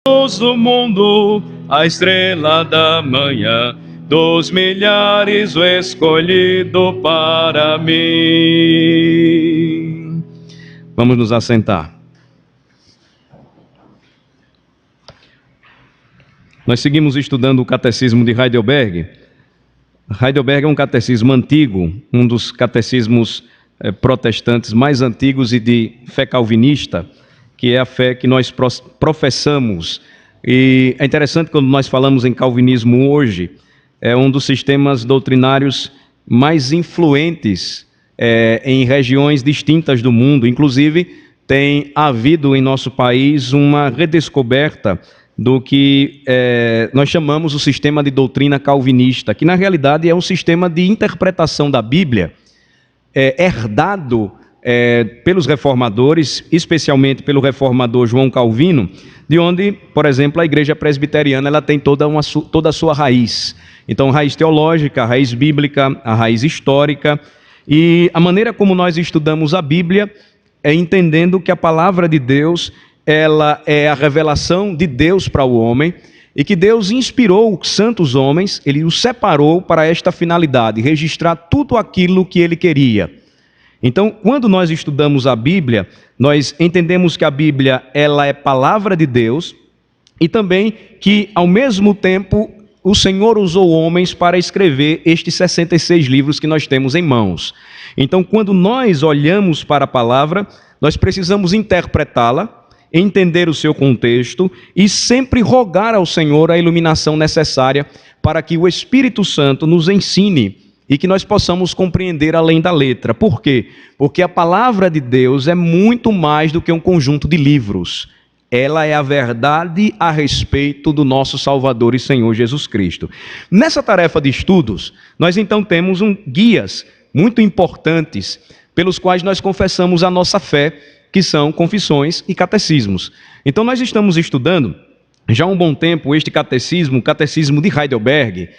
luz do mundo, a estrela da manhã, dos milhares o escolhido para mim. Vamos nos assentar. Nós seguimos estudando o Catecismo de Heidelberg. Heidelberg é um catecismo antigo, um dos catecismos protestantes mais antigos e de fé calvinista, que é a fé que nós professamos. E é interessante quando nós falamos em calvinismo hoje, é um dos sistemas doutrinários mais influentes em regiões distintas do mundo. Inclusive, tem havido em nosso país uma redescoberta do que nós chamamos o sistema de doutrina calvinista, que na realidade é um sistema de interpretação da Bíblia, herdado pelos reformadores, especialmente pelo reformador João Calvino, de onde, por exemplo, a igreja presbiteriana ela tem toda a sua raiz. Então, raiz teológica, a raiz bíblica, a raiz histórica, e a maneira como nós estudamos a Bíblia é entendendo que a palavra de Deus ela é a revelação de Deus para o homem, e que Deus inspirou os santos homens, Ele os separou para esta finalidade, registrar tudo aquilo que Ele queria. Então, quando nós estudamos a Bíblia, nós entendemos que a Bíblia ela é palavra de Deus, e também que, ao mesmo tempo, o Senhor usou homens para escrever estes 66 livros que nós temos em mãos. Então, quando nós olhamos para a palavra, nós precisamos interpretá-la, entender o seu contexto e sempre rogar ao Senhor a iluminação necessária para que o Espírito Santo nos ensine e que nós possamos compreender além da letra. Por quê? Porque a palavra de Deus é muito mais do que um conjunto de livros. Ela é a verdade a respeito do nosso Salvador e Senhor Jesus Cristo. Nessa tarefa de estudos, nós então temos guias muito importantes pelos quais nós confessamos a nossa fé, que são confissões e catecismos. Então nós estamos estudando já há um bom tempo este catecismo, o Catecismo de Heidelberg,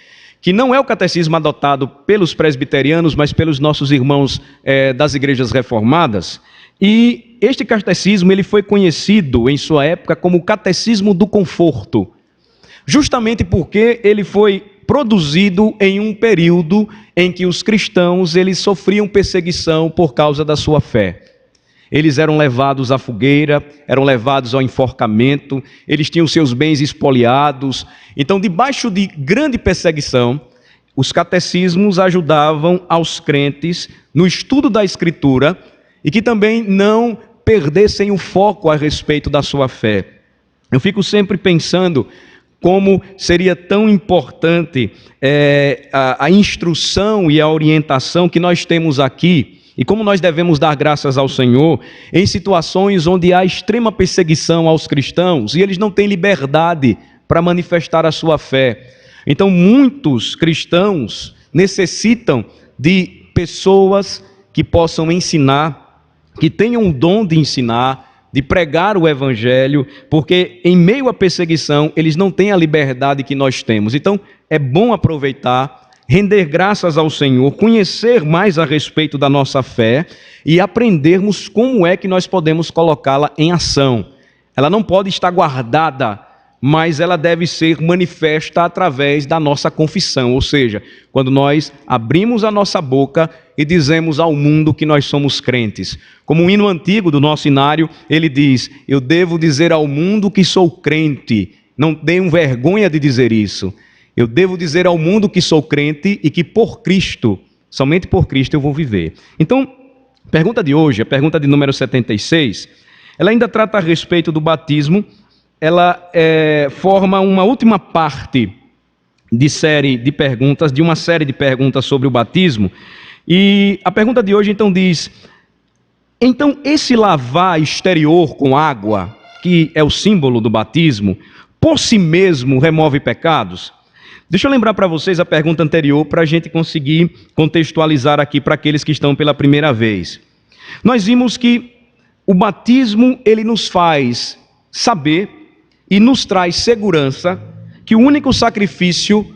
que não é o catecismo adotado pelos presbiterianos, mas pelos nossos irmãos das igrejas reformadas. E este catecismo ele foi conhecido em sua época como o Catecismo do Conforto, justamente porque ele foi produzido em um período em que os cristãos eles sofriam perseguição por causa da sua fé. Eles eram levados à fogueira, eram levados ao enforcamento, eles tinham seus bens espoliados. Então, debaixo de grande perseguição, os catecismos ajudavam aos crentes no estudo da Escritura e que também não perdessem o foco a respeito da sua fé. Eu fico sempre pensando como seria tão importante a instrução e a orientação que nós temos aqui, e como nós devemos dar graças ao Senhor em situações onde há extrema perseguição aos cristãos e eles não têm liberdade para manifestar a sua fé. Então, muitos cristãos necessitam de pessoas que possam ensinar, que tenham o dom de ensinar, de pregar o Evangelho, porque em meio à perseguição eles não têm a liberdade que nós temos. Então, é bom aproveitar, render graças ao Senhor, conhecer mais a respeito da nossa fé e aprendermos como é que nós podemos colocá-la em ação. Ela não pode estar guardada, mas ela deve ser manifesta através da nossa confissão, ou seja, quando nós abrimos a nossa boca e dizemos ao mundo que nós somos crentes. Como um hino antigo do nosso inário, ele diz: eu devo dizer ao mundo que sou crente, não tenham vergonha de dizer isso. Eu devo dizer ao mundo que sou crente e que por Cristo, somente por Cristo eu vou viver. Então, a pergunta de hoje, a pergunta de número 76, ela ainda trata a respeito do batismo. Ela forma uma última parte de uma série de perguntas sobre o batismo. E a pergunta de hoje então diz: então esse lavar exterior com água, que é o símbolo do batismo, por si mesmo remove pecados? Deixa eu lembrar para vocês a pergunta anterior para a gente conseguir contextualizar aqui para aqueles que estão pela primeira vez. Nós vimos que o batismo ele nos faz saber e nos traz segurança que o único sacrifício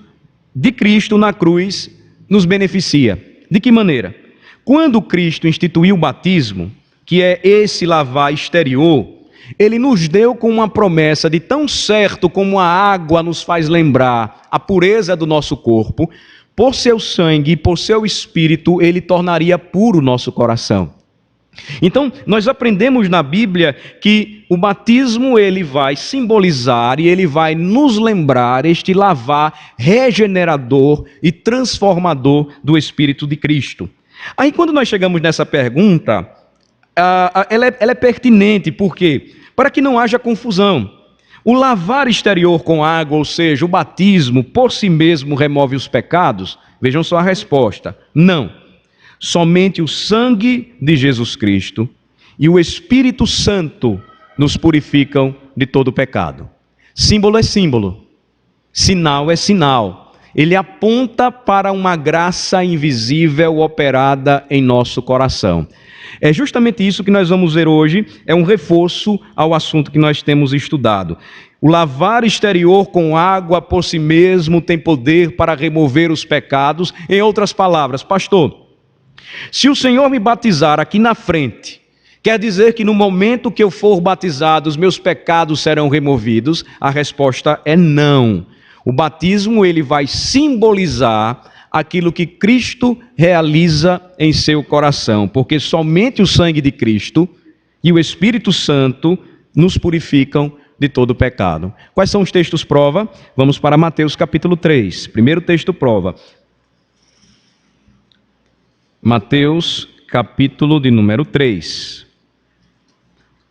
de Cristo na cruz nos beneficia. De que maneira? Quando Cristo instituiu o batismo, que é esse lavar exterior, Ele nos deu com uma promessa de tão certo como a água nos faz lembrar a pureza do nosso corpo, por seu sangue e por seu espírito, ele tornaria puro o nosso coração. Então, nós aprendemos na Bíblia que o batismo ele vai simbolizar e ele vai nos lembrar este lavar regenerador e transformador do Espírito de Cristo. Aí, quando nós chegamos nessa pergunta, ela é pertinente, por quê? Para que não haja confusão. O lavar exterior com água, ou seja, o batismo, por si mesmo remove os pecados? Vejam só a resposta: não. Somente o sangue de Jesus Cristo e o Espírito Santo nos purificam de todo pecado. Símbolo é símbolo, sinal é sinal. Ele aponta para uma graça invisível operada em nosso coração. É justamente isso que nós vamos ver hoje, é um reforço ao assunto que nós temos estudado. O lavar exterior com água por si mesmo tem poder para remover os pecados. Em outras palavras, pastor, se o Senhor me batizar aqui na frente, quer dizer que no momento que eu for batizado, os meus pecados serão removidos? A resposta é não. O batismo ele vai simbolizar aquilo que Cristo realiza em seu coração, porque somente o sangue de Cristo e o Espírito Santo nos purificam de todo pecado. Quais são os textos prova? Vamos para Mateus capítulo 3. Primeiro texto prova. Mateus capítulo de número 3.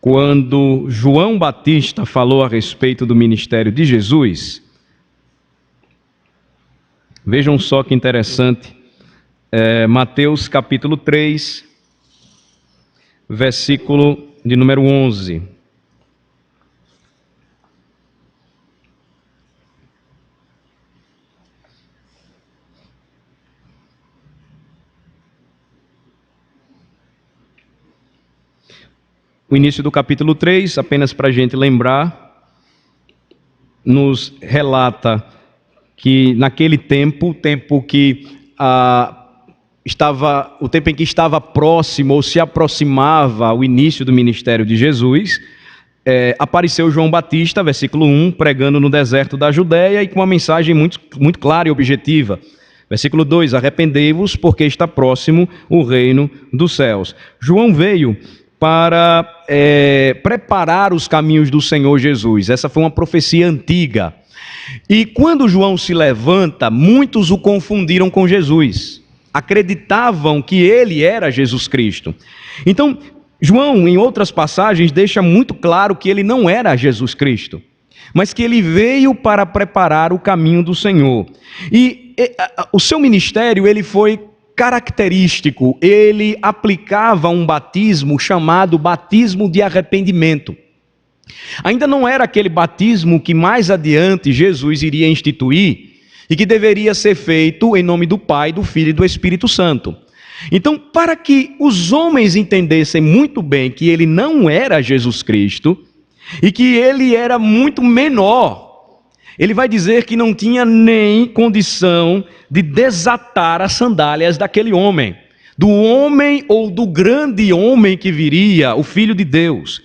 Quando João Batista falou a respeito do ministério de Jesus, vejam só que interessante, Mateus capítulo 3, versículo de número 11. O início do capítulo 3, apenas para a gente lembrar, nos relata que naquele tempo, o tempo em que estava próximo ou se aproximava o início do ministério de Jesus, apareceu João Batista, versículo 1, pregando no deserto da Judéia e com uma mensagem muito, muito clara e objetiva. Versículo 2, arrependei-vos porque está próximo o reino dos céus. João veio para preparar os caminhos do Senhor Jesus. Essa foi uma profecia antiga. E quando João se levanta, muitos o confundiram com Jesus. Acreditavam que ele era Jesus Cristo. Então, João, em outras passagens, deixa muito claro que ele não era Jesus Cristo, mas que ele veio para preparar o caminho do Senhor. E o seu ministério, ele foi característico, ele aplicava um batismo chamado batismo de arrependimento. Ainda não era aquele batismo que mais adiante Jesus iria instituir e que deveria ser feito em nome do Pai, do Filho e do Espírito Santo. Então, para que os homens entendessem muito bem que ele não era Jesus Cristo e que ele era muito menor, ele vai dizer que não tinha nem condição de desatar as sandálias daquele homem, do homem ou do grande homem que viria, o Filho de Deus.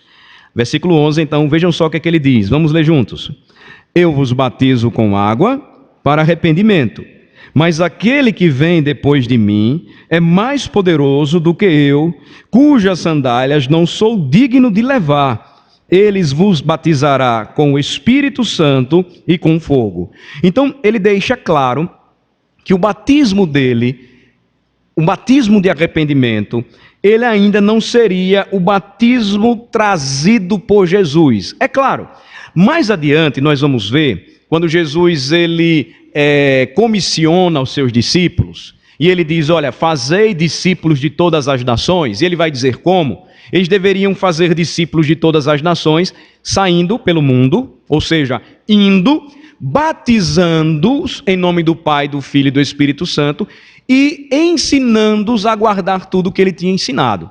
Versículo 11, então, vejam só o que é que ele diz. Vamos ler juntos. Eu vos batizo com água para arrependimento, mas aquele que vem depois de mim é mais poderoso do que eu, cujas sandálias não sou digno de levar. Eles vos batizará com o Espírito Santo e com fogo. Então, ele deixa claro que o batismo dele, o batismo de arrependimento, ele ainda não seria o batismo trazido por Jesus. É claro, mais adiante nós vamos ver, quando Jesus ele comissiona os seus discípulos, e ele diz, olha, fazei discípulos de todas as nações, e ele vai dizer como? Eles deveriam fazer discípulos de todas as nações, saindo pelo mundo, ou seja, indo, batizando-os em nome do Pai, do Filho e do Espírito Santo, e ensinando-os a guardar tudo o que ele tinha ensinado,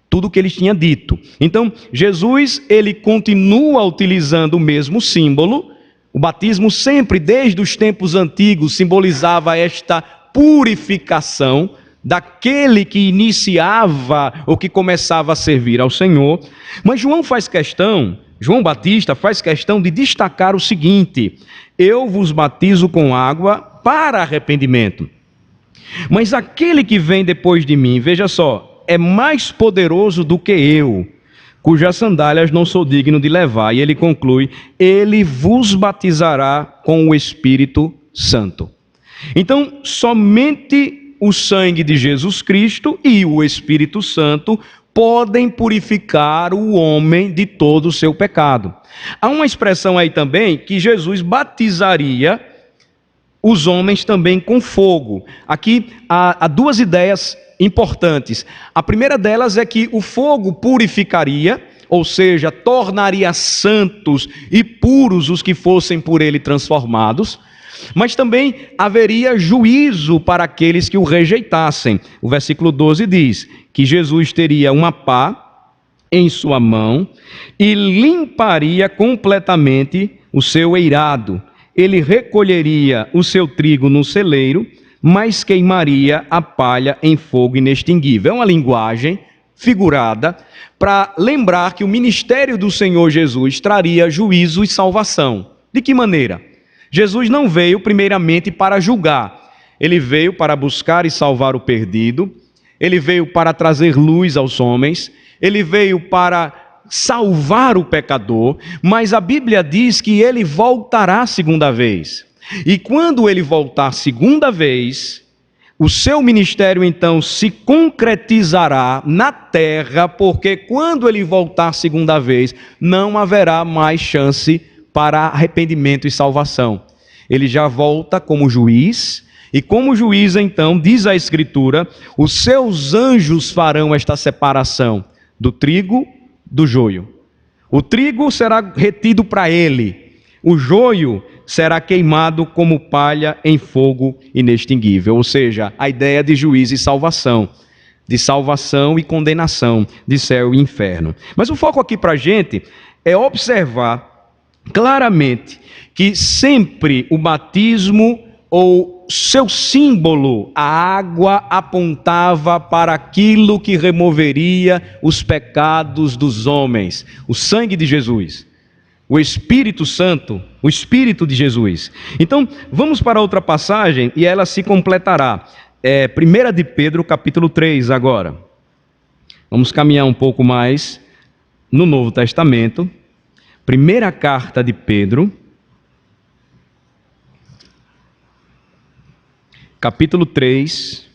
tudo o que ele tinha dito. Então, Jesus, ele continua utilizando o mesmo símbolo. O batismo sempre, desde os tempos antigos, simbolizava esta purificação daquele que iniciava ou que começava a servir ao Senhor. Mas João Batista faz questão de destacar o seguinte: eu vos batizo com água para arrependimento. Mas aquele que vem depois de mim, veja só, é mais poderoso do que eu, cujas sandálias não sou digno de levar. E ele conclui: ele vos batizará com o Espírito Santo. Então, somente o sangue de Jesus Cristo e o Espírito Santo podem purificar o homem de todo o seu pecado. Há uma expressão aí também que Jesus batizaria os homens também com fogo. Aqui há duas ideias importantes. A primeira delas é que o fogo purificaria, ou seja, tornaria santos e puros os que fossem por ele transformados, mas também haveria juízo para aqueles que o rejeitassem. O versículo 12 diz que Jesus teria uma pá em sua mão e limparia completamente o seu eirado. Ele recolheria o seu trigo no celeiro, mas queimaria a palha em fogo inextinguível. É uma linguagem figurada para lembrar que o ministério do Senhor Jesus traria juízo e salvação. De que maneira? Jesus não veio primeiramente para julgar, ele veio para buscar e salvar o perdido, ele veio para trazer luz aos homens, ele veio para salvar o pecador, mas a Bíblia diz que ele voltará segunda vez. E quando ele voltar segunda vez, o seu ministério então se concretizará na terra, porque quando ele voltar segunda vez, não haverá mais chance para arrependimento e salvação. Ele já volta como juiz, e como juiz então, diz a Escritura, os seus anjos farão esta separação do trigo do joio. O trigo será retido para ele, o joio será queimado como palha em fogo inextinguível. Ou seja, a ideia de juízo e salvação, de salvação e condenação, de céu e inferno. Mas o foco aqui para a gente é observar claramente que sempre o batismo ou seu símbolo, a água, apontava para aquilo que removeria os pecados dos homens, o sangue de Jesus, o Espírito Santo, o Espírito de Jesus. Então, vamos para outra passagem e ela se completará. 1 de Pedro, capítulo 3 agora. Vamos caminhar um pouco mais no Novo Testamento. Primeira carta de Pedro, capítulo 3,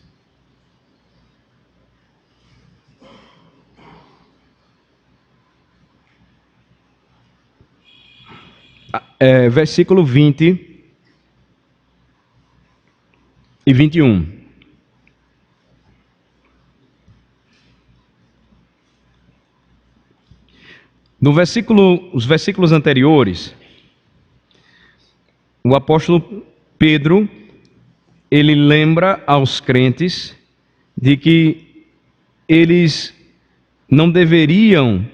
versículo 20 e 21. Os versículos anteriores, o apóstolo Pedro, ele lembra aos crentes de que eles não deveriam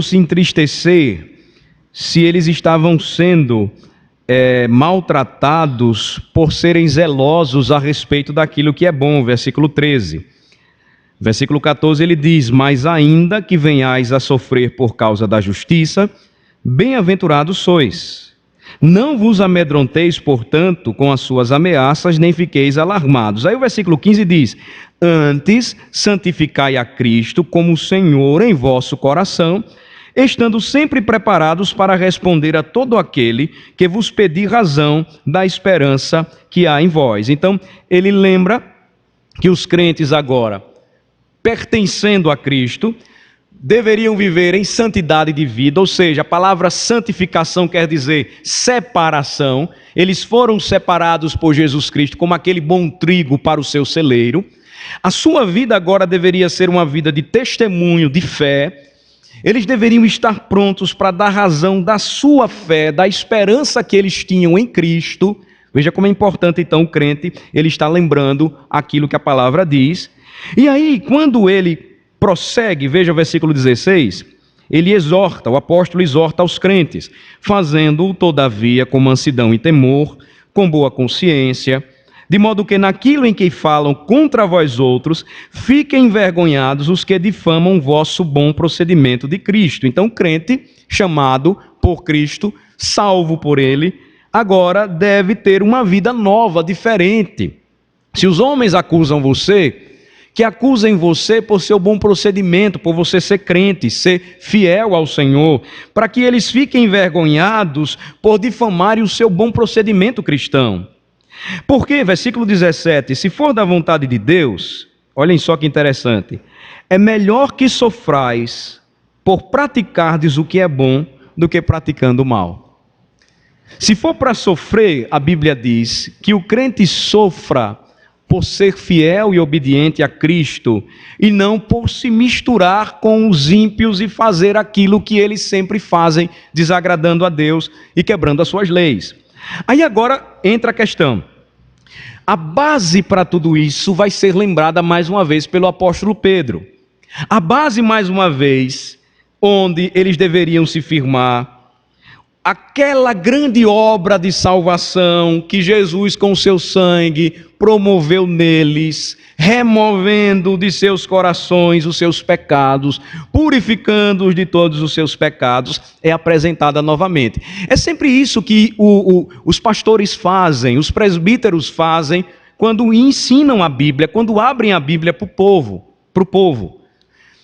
se entristecer se eles estavam sendo maltratados por serem zelosos a respeito daquilo que é bom. Versículo 13. Versículo 14 ele diz: mas ainda que venhais a sofrer por causa da justiça, bem-aventurados sois. Não vos amedronteis, portanto, com as suas ameaças, nem fiqueis alarmados. Aí o versículo 15 diz: antes santificai a Cristo como Senhor em vosso coração, estando sempre preparados para responder a todo aquele que vos pedir razão da esperança que há em vós. Então, ele lembra que os crentes agora, pertencendo a Cristo, deveriam viver em santidade de vida, ou seja, a palavra santificação quer dizer separação. Eles foram separados por Jesus Cristo como aquele bom trigo para o seu celeiro. A sua vida agora deveria ser uma vida de testemunho, de fé. Eles deveriam estar prontos para dar razão da sua fé, da esperança que eles tinham em Cristo. Veja como é importante então o crente, ele está lembrando aquilo que a palavra diz. E aí, quando ele prossegue, veja o versículo 16, ele exorta, o apóstolo exorta aos crentes, fazendo-o todavia com mansidão e temor, com boa consciência, De modo que naquilo em que falam contra vós outros, fiquem envergonhados os que difamam o vosso bom procedimento de Cristo. Então, crente, chamado por Cristo, salvo por Ele, agora deve ter uma vida nova, diferente. Se os homens acusam você, que acusem você por seu bom procedimento, por você ser crente, ser fiel ao Senhor, para que eles fiquem envergonhados por difamarem o seu bom procedimento cristão. Porque, versículo 17, se for da vontade de Deus, olhem só que interessante, é melhor que sofrais por praticardes o que é bom do que praticando o mal. Se for para sofrer, a Bíblia diz que o crente sofra por ser fiel e obediente a Cristo, e não por se misturar com os ímpios e fazer aquilo que eles sempre fazem, desagradando a Deus e quebrando as suas leis. Aí agora entra a questão. A base para tudo isso vai ser lembrada mais uma vez pelo apóstolo Pedro. A base, mais uma vez, onde eles deveriam se firmar, aquela grande obra de salvação que Jesus com seu sangue promoveu neles, removendo de seus corações os seus pecados, purificando-os de todos os seus pecados, é apresentada novamente. É sempre isso que os pastores fazem, os presbíteros fazem, quando ensinam a Bíblia, quando abrem a Bíblia para o povo.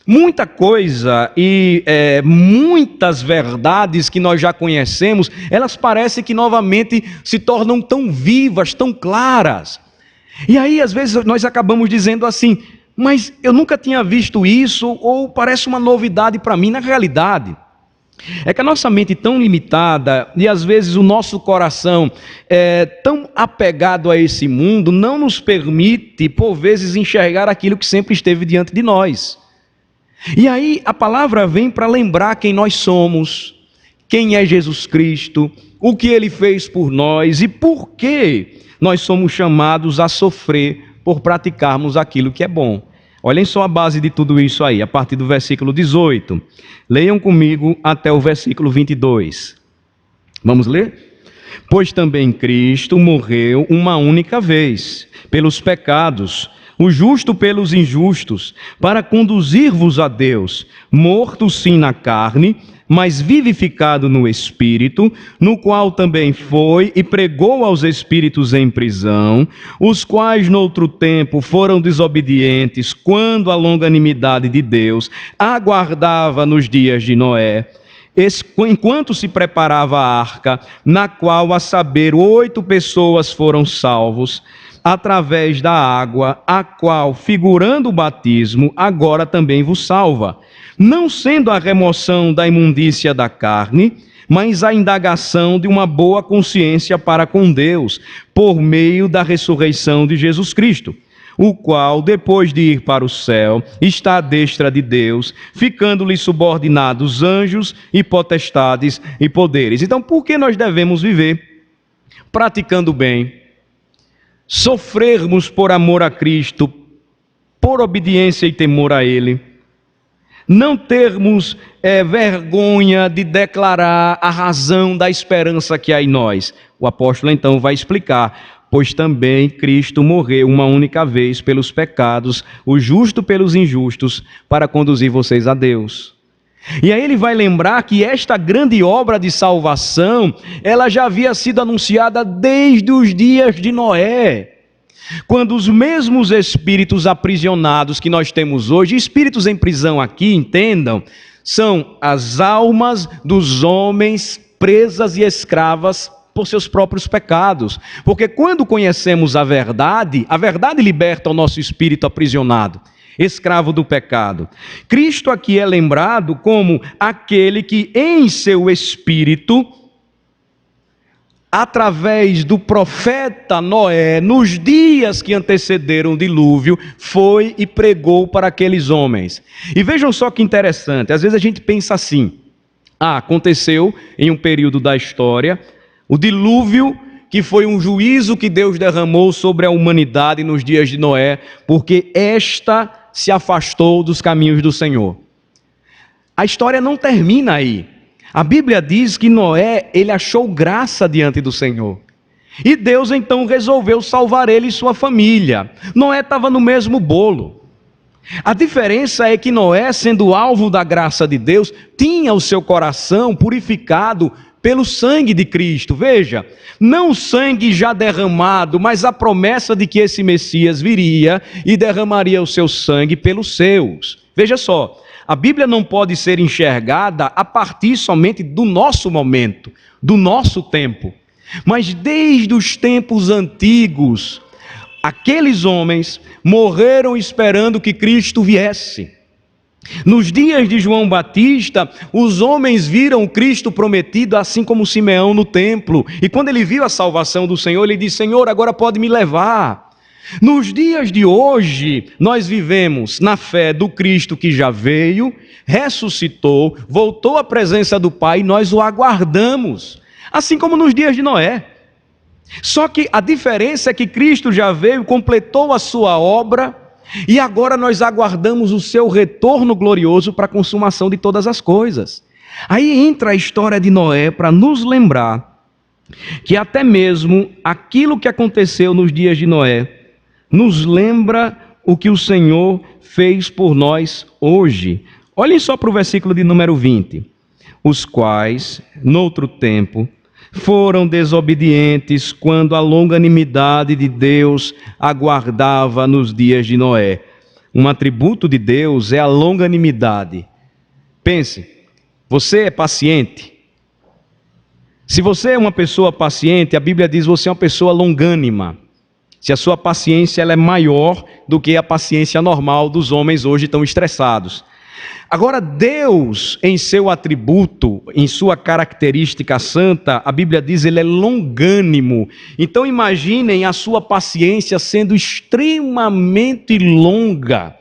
Muita coisa e muitas verdades que nós já conhecemos, elas parecem que novamente se tornam tão vivas, tão claras. E aí, às vezes, nós acabamos dizendo assim, mas eu nunca tinha visto isso, ou parece uma novidade para mim. Na realidade, é que a nossa mente é tão limitada, e às vezes o nosso coração é tão apegado a esse mundo, não nos permite, por vezes, enxergar aquilo que sempre esteve diante de nós. E aí a palavra vem para lembrar quem nós somos, quem é Jesus Cristo, o que Ele fez por nós e por que nós somos chamados a sofrer por praticarmos aquilo que é bom. Olhem só a base de tudo isso aí, a partir do versículo 18. Leiam comigo até o versículo 22. Vamos ler? Pois também Cristo morreu uma única vez pelos pecados, o justo pelos injustos, para conduzir-vos a Deus, morto sim na carne, mas vivificado no Espírito, no qual também foi e pregou aos espíritos em prisão, os quais noutro tempo foram desobedientes, quando a longanimidade de Deus aguardava nos dias de Noé, enquanto se preparava a arca, na qual, a saber, 8 pessoas foram salvos, através da água, a qual, figurando o batismo, agora também vos salva, não sendo a remoção da imundícia da carne, mas a indagação de uma boa consciência para com Deus, por meio da ressurreição de Jesus Cristo, o qual, depois de ir para o céu, está à destra de Deus, ficando-lhe subordinados anjos e potestades e poderes. Então, por que nós devemos viver praticando o bem, sofrermos por amor a Cristo, por obediência e temor a Ele, não termos vergonha de declarar a razão da esperança que há em nós? O apóstolo então vai explicar: pois também Cristo morreu uma única vez pelos pecados, o justo pelos injustos, para conduzir vocês a Deus. E aí ele vai lembrar que esta grande obra de salvação, ela já havia sido anunciada desde os dias de Noé, quando os mesmos espíritos aprisionados que nós temos hoje, espíritos em prisão aqui, entendam, são as almas dos homens presas e escravas por seus próprios pecados. Porque quando conhecemos a verdade liberta o nosso espírito aprisionado, escravo do pecado. Cristo aqui é lembrado como aquele que em seu espírito, através do profeta Noé, nos dias que antecederam o dilúvio, foi e pregou para aqueles homens. E vejam só que interessante, às vezes a gente pensa assim: aconteceu em um período da história o dilúvio, que foi um juízo que Deus derramou sobre a humanidade nos dias de Noé, porque esta se afastou dos caminhos do Senhor. A história não termina aí. A Bíblia diz que Noé, ele achou graça diante do Senhor. E Deus então resolveu salvar ele e sua família. Noé estava no mesmo bolo. A diferença é que Noé, sendo alvo da graça de Deus, tinha o seu coração purificado pelo sangue de Cristo. Veja, não o sangue já derramado, mas a promessa de que esse Messias viria e derramaria o seu sangue pelos seus. Veja só, a Bíblia não pode ser enxergada a partir somente do nosso momento, do nosso tempo. Mas desde os tempos antigos, aqueles homens morreram esperando que Cristo viesse. Nos dias de João Batista, os homens viram o Cristo prometido, assim como Simeão no templo. E quando ele viu a salvação do Senhor, ele disse: Senhor, agora pode me levar. Nos dias de hoje, nós vivemos na fé do Cristo que já veio, ressuscitou, voltou à presença do Pai, e nós o aguardamos. Assim como nos dias de Noé. Só que a diferença é que Cristo já veio, completou a sua obra, e agora nós aguardamos o seu retorno glorioso para a consumação de todas as coisas. Aí entra a história de Noé para nos lembrar que até mesmo aquilo que aconteceu nos dias de Noé nos lembra o que o Senhor fez por nós hoje. Olhem só para o versículo de número 20. Os quais, noutro tempo, foram desobedientes quando a longanimidade de Deus aguardava nos dias de Noé. Um atributo de Deus é a longanimidade. Pense, você é paciente? Se você é uma pessoa paciente, a Bíblia diz que você é uma pessoa longânima. Se a sua paciência ela é maior do que a paciência normal dos homens hoje tão estressados. Agora, Deus, em seu atributo, em sua característica santa, a Bíblia diz que ele é longânimo. Então imaginem a sua paciência sendo extremamente longa,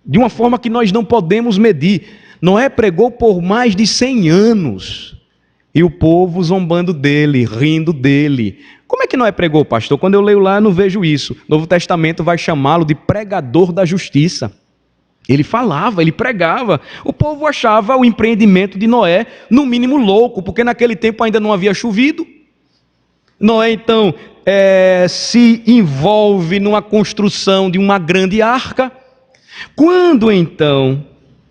de uma forma que nós não podemos medir. Noé pregou por mais de 100 anos, e o povo zombando dele, rindo dele. Como é que Noé pregou, pastor? Quando eu leio lá, eu não vejo isso. O Novo Testamento vai chamá-lo de pregador da justiça. Ele falava, ele pregava. O povo achava o empreendimento de Noé, no mínimo, louco, porque naquele tempo ainda não havia chovido. Noé, então, se envolve numa construção de uma grande arca. Quando, então,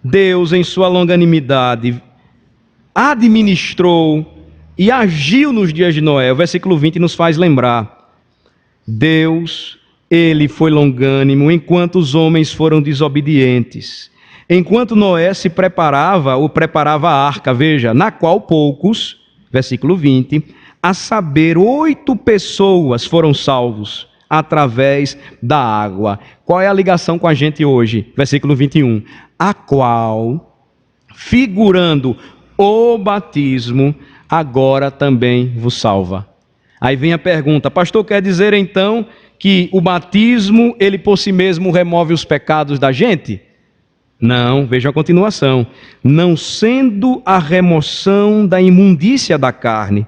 Deus, em sua longanimidade, administrou e agiu nos dias de Noé, o versículo 20 nos faz lembrar. Deus, ele foi longânimo enquanto os homens foram desobedientes. Enquanto Noé se preparava, ou preparava a arca, veja, na qual poucos, versículo 20, a saber, 8 pessoas foram salvos através da água. Qual é a ligação com a gente hoje? Versículo 21. A qual, figurando o batismo, agora também vos salva. Aí vem a pergunta, pastor, quer dizer então que o batismo, ele por si mesmo remove os pecados da gente? Não, veja a continuação. Não sendo a remoção da imundícia da carne,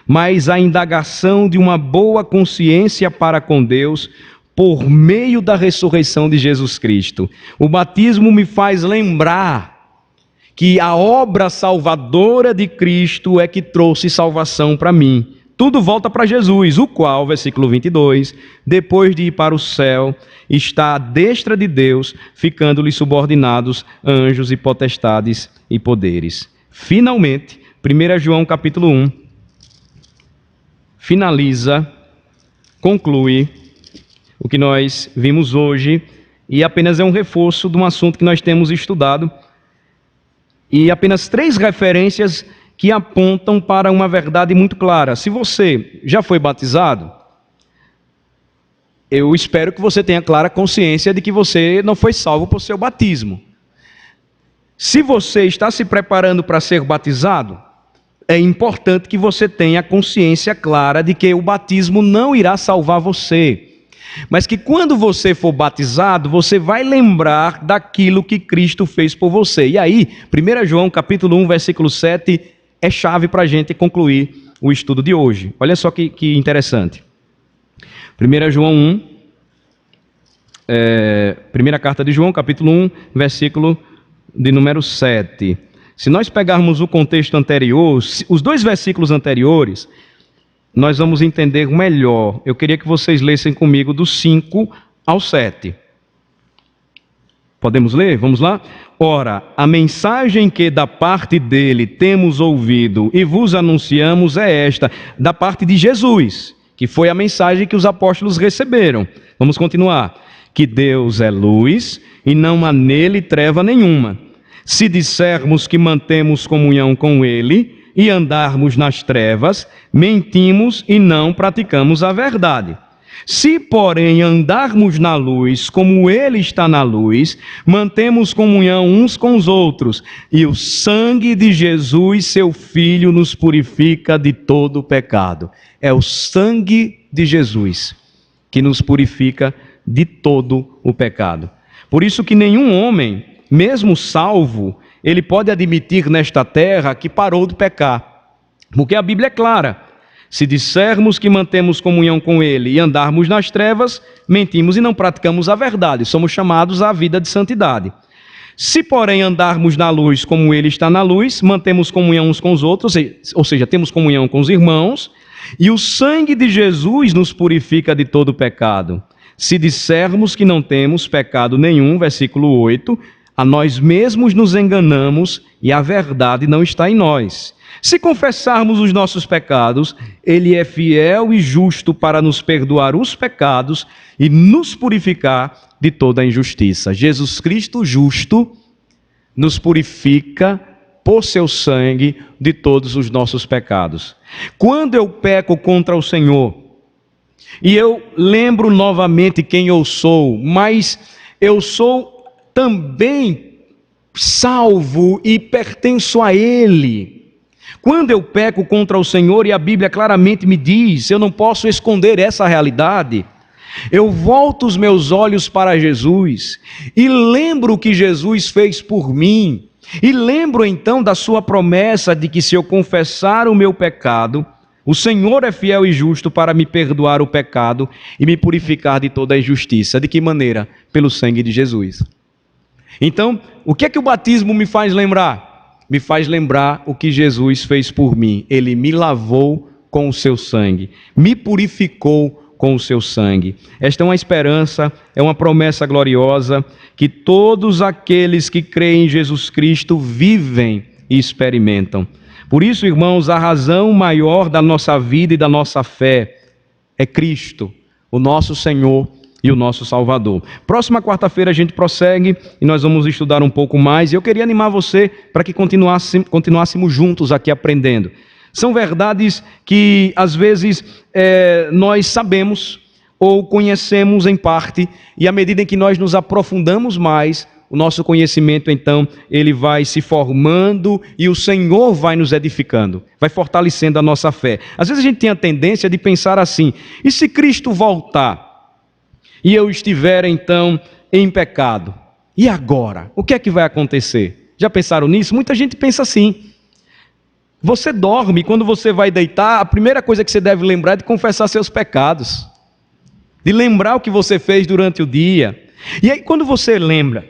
mas a indagação de uma boa consciência para com Deus, por meio da ressurreição de Jesus Cristo. O batismo me faz lembrar que a obra salvadora de Cristo é que trouxe salvação para mim. Tudo volta para Jesus, o qual, versículo 22, depois de ir para o céu, está à destra de Deus, ficando-lhe subordinados anjos e potestades e poderes. Finalmente, 1 João capítulo 1, finaliza, conclui o que nós vimos hoje, e apenas é um reforço de um assunto que nós temos estudado, e apenas 3 referências que apontam para uma verdade muito clara. Se você já foi batizado, eu espero que você tenha clara consciência de que você não foi salvo por seu batismo. Se você está se preparando para ser batizado, é importante que você tenha consciência clara de que o batismo não irá salvar você, mas que quando você for batizado, você vai lembrar daquilo que Cristo fez por você. E aí, 1 João capítulo 1, versículo 7, é chave para a gente concluir o estudo de hoje. Olha só que interessante. 1 João 1, primeira carta de João, capítulo 1, versículo de número 7. Se nós pegarmos o contexto anterior, os 2 versículos anteriores, nós vamos entender melhor. Eu queria que vocês lessem comigo do 5 ao 7. Podemos ler? Vamos lá? Ora, a mensagem que da parte dele temos ouvido e vos anunciamos é esta, da parte de Jesus, que foi a mensagem que os apóstolos receberam. Vamos continuar. Que Deus é luz e não há nele treva nenhuma. Se dissermos que mantemos comunhão com ele e andarmos nas trevas, mentimos e não praticamos a verdade. Se, porém, andarmos na luz, como ele está na luz, mantemos comunhão uns com os outros, e o sangue de Jesus, seu Filho, nos purifica de todo pecado. É o sangue de Jesus que nos purifica de todo o pecado. Por isso que nenhum homem, mesmo salvo, ele pode admitir nesta terra que parou de pecar. Porque a Bíblia é clara. Se dissermos que mantemos comunhão com ele e andarmos nas trevas, mentimos e não praticamos a verdade. Somos chamados à vida de santidade. Se, porém, andarmos na luz como ele está na luz, mantemos comunhão uns com os outros, ou seja, temos comunhão com os irmãos, e o sangue de Jesus nos purifica de todo pecado. Se dissermos que não temos pecado nenhum, versículo 8, a nós mesmos nos enganamos e a verdade não está em nós. Se confessarmos os nossos pecados, ele é fiel e justo para nos perdoar os pecados e nos purificar de toda a injustiça. Jesus Cristo justo nos purifica por seu sangue de todos os nossos pecados. Quando eu peco contra o Senhor, e eu lembro novamente quem eu sou, mas eu sou também salvo e pertenço a Ele. Quando eu peco contra o Senhor, e a Bíblia claramente me diz, eu não posso esconder essa realidade, eu volto os meus olhos para Jesus e lembro o que Jesus fez por mim, e lembro então da sua promessa de que se eu confessar o meu pecado, o Senhor é fiel e justo para me perdoar o pecado e me purificar de toda a injustiça. De que maneira? Pelo sangue de Jesus. Então, o que é que o batismo me faz lembrar? Me faz lembrar o que Jesus fez por mim. Ele me lavou com o seu sangue, me purificou com o seu sangue. Esta é uma esperança, é uma promessa gloriosa que todos aqueles que creem em Jesus Cristo vivem e experimentam. Por isso, irmãos, a razão maior da nossa vida e da nossa fé é Cristo, o nosso Senhor e o nosso Salvador. Próxima quarta-feira a gente prossegue e nós vamos estudar um pouco mais. Eu queria animar você para que continuássemos juntos aqui aprendendo. São verdades que às vezes nós sabemos ou conhecemos em parte, e à medida em que nós nos aprofundamos mais, o nosso conhecimento então ele vai se formando e o Senhor vai nos edificando, vai fortalecendo a nossa fé. Às vezes a gente tem a tendência de pensar assim: e se Cristo voltar e eu estiver então em pecado, e agora? O que é que vai acontecer? Já pensaram nisso? Muita gente pensa assim. Você dorme, quando você vai deitar, a primeira coisa que você deve lembrar é de confessar seus pecados, de lembrar o que você fez durante o dia. E aí quando você lembra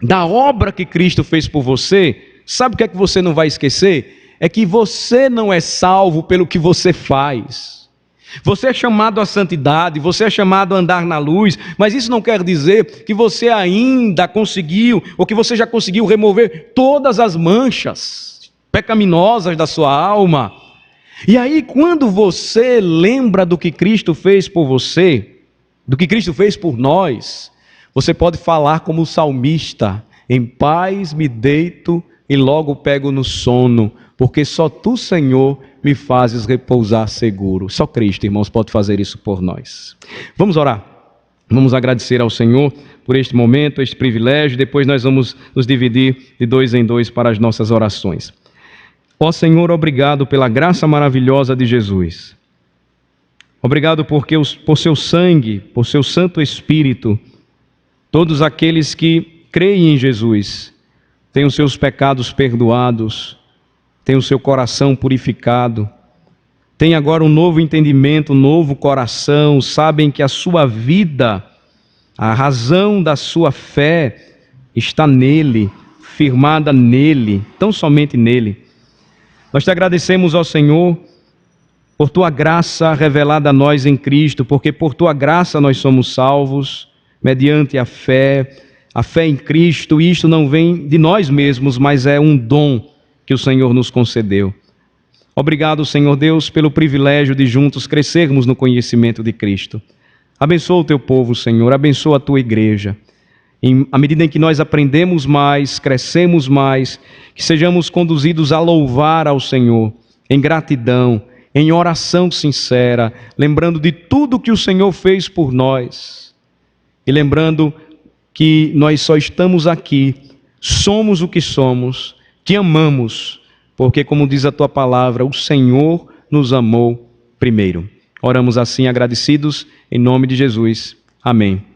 da obra que Cristo fez por você, sabe o que é que você não vai esquecer? É que você não é salvo pelo que você faz. Você é chamado à santidade, você é chamado a andar na luz, mas isso não quer dizer que você ainda conseguiu, ou que você já conseguiu remover todas as manchas pecaminosas da sua alma. E aí, quando você lembra do que Cristo fez por você, do que Cristo fez por nós, você pode falar como o salmista: em paz me deito e logo pego no sono, porque só tu, Senhor, me fazes repousar seguro. Só Cristo, irmãos, pode fazer isso por nós. Vamos orar. Vamos agradecer ao Senhor por este momento, este privilégio. Depois nós vamos nos dividir de 2 em 2 para as nossas orações. Ó Senhor, obrigado pela graça maravilhosa de Jesus. Obrigado porque por seu sangue, por seu Santo Espírito, todos aqueles que creem em Jesus têm os seus pecados perdoados, têm o seu coração purificado, têm agora um novo entendimento, um novo coração, sabem que a sua vida, a razão da sua fé está nele, firmada nele, tão somente nele. Nós te agradecemos ao Senhor por tua graça revelada a nós em Cristo, porque por tua graça nós somos salvos, mediante a fé em Cristo, e isto não vem de nós mesmos, mas é um dom que o Senhor nos concedeu. Obrigado, Senhor Deus, pelo privilégio de juntos crescermos no conhecimento de Cristo. Abençoa o teu povo, Senhor, abençoa a tua igreja. À medida em que nós aprendemos mais, crescemos mais, que sejamos conduzidos a louvar ao Senhor em gratidão, em oração sincera, lembrando de tudo que o Senhor fez por nós e lembrando que nós só estamos aqui, somos o que somos, te amamos, porque, como diz a tua palavra, o Senhor nos amou primeiro. Oramos assim agradecidos, em nome de Jesus. Amém.